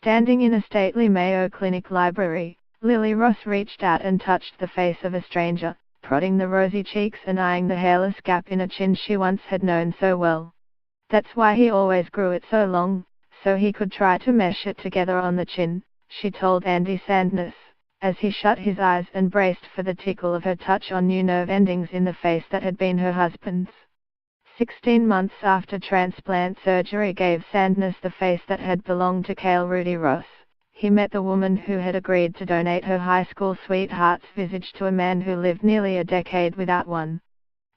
Standing in a stately Mayo Clinic library, Lily Ross reached out and touched the face of a stranger, prodding the rosy cheeks and eyeing the hairless gap in a chin she once had known so well. That's why he always grew it so long, so he could try to mesh it together on the chin, she told Andy Sandness, as he shut his eyes and braced for the tickle of her touch on new nerve endings in the face that had been her husband's. 16 months after transplant surgery gave Sandness the face that had belonged to Cale Rudy Ross, he met the woman who had agreed to donate her high school sweetheart's visage to a man who lived nearly a decade without one.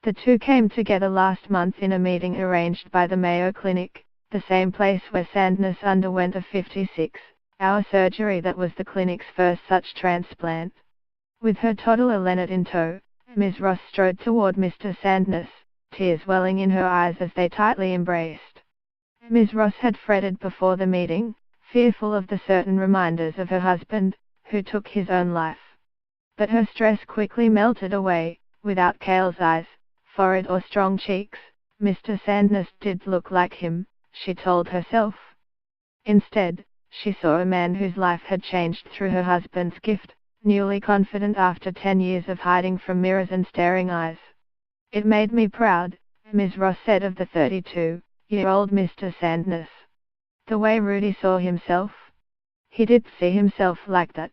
The two came together last month in a meeting arranged by the Mayo Clinic, the same place where Sandness underwent a 56-hour surgery that was the clinic's first such transplant. With her toddler Leonard in tow, Ms. Ross strode toward Mr. Sandness, tears welling in her eyes as they tightly embraced. Ms. Ross had fretted before the meeting, fearful of the certain reminders of her husband, who took his own life. But her stress quickly melted away. Without Cale's eyes, forehead or strong cheeks, Mr. Sandness did look like him, she told herself. Instead, she saw a man whose life had changed through her husband's gift, newly confident after 10 years of hiding from mirrors and staring eyes. It made me proud, Ms. Ross said of the 32-year-old Mr. Sandness. The way Rudy saw himself? He did see himself like that.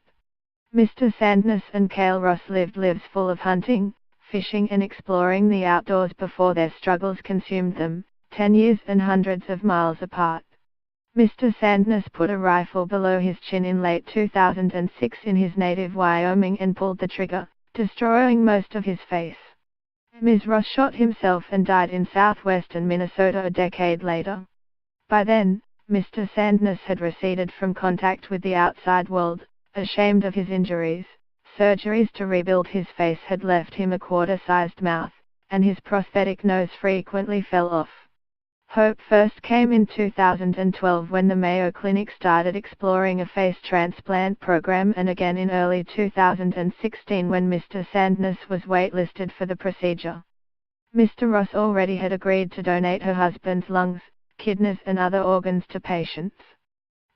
Mr. Sandness and Cale Ross lived lives full of hunting, fishing and exploring the outdoors before their struggles consumed them, 10 years and hundreds of miles apart. Mr. Sandness put a rifle below his chin in late 2006 in his native Wyoming and pulled the trigger, destroying most of his face. Ms. Ross shot himself and died in southwestern Minnesota a decade later. By then, Mr. Sandness had receded from contact with the outside world, ashamed of his injuries. Surgeries to rebuild his face had left him a quarter-sized mouth, and his prosthetic nose frequently fell off. Hope first came in 2012 when the Mayo Clinic started exploring a face transplant program, and again in early 2016 when Mr. Sandness was waitlisted for the procedure. Mr. Ross already had agreed to donate her husband's lungs, kidneys and other organs to patients.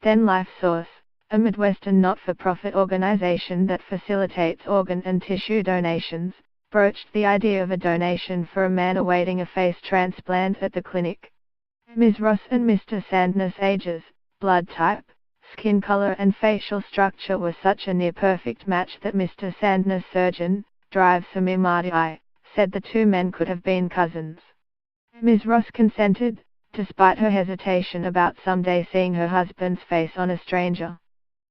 Then LifeSource, a Midwestern not-for-profit organization that facilitates organ and tissue donations, broached the idea of a donation for a man awaiting a face transplant at the clinic. Ms. Ross and Mr. Sandness' ages, blood type, skin color and facial structure were such a near-perfect match that Mr. Sandness' surgeon, Drive Samir Mahdi, said the two men could have been cousins. Ms. Ross consented, despite her hesitation about someday seeing her husband's face on a stranger.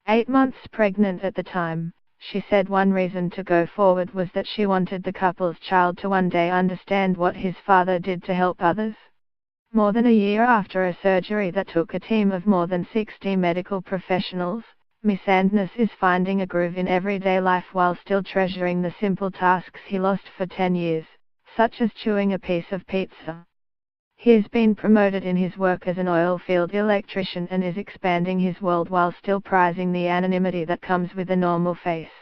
8 months pregnant at the time, she said one reason to go forward was that she wanted the couple's child to one day understand what his father did to help others. More than a year after a surgery that took a team of more than 60 medical professionals, Ms. Sandness is finding a groove in everyday life while still treasuring the simple tasks he lost for 10 years, such as chewing a piece of pizza. He has been promoted in his work as an oil field electrician and is expanding his world while still prizing the anonymity that comes with a normal face.